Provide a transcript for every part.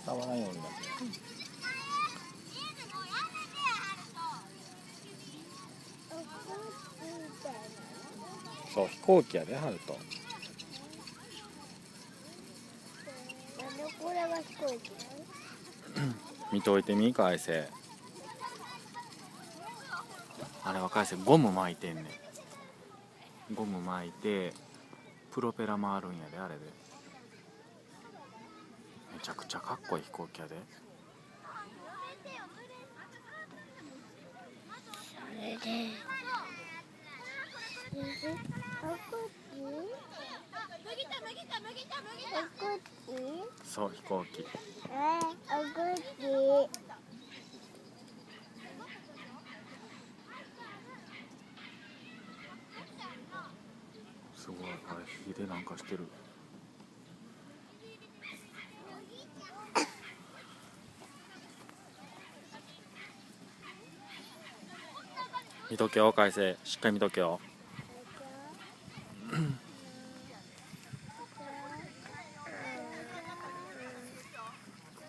触らんようになって。そう飛行機やでハルト。なんでこれが飛行機なの？見といてみかいせ。あれはかいせゴム巻いてんねん。ゴム巻いてプロペラ回るんやであれで。めちゃくちゃかっこいい飛行機やで。それでそう飛行機。すごいあれ火でなんかしてる。見とけよかいせ。しっかり見とけよ。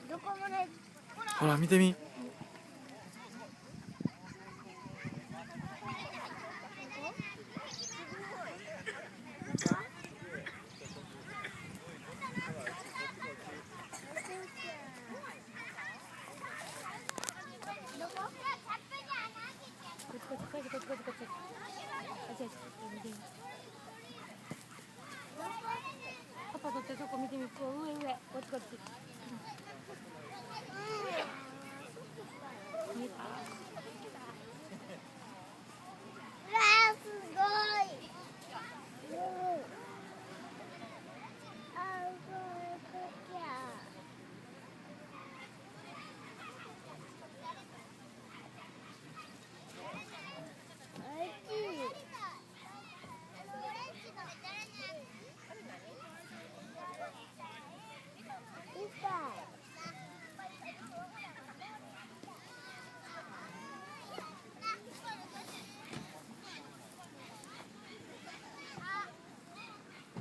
どこまでほら見てみ。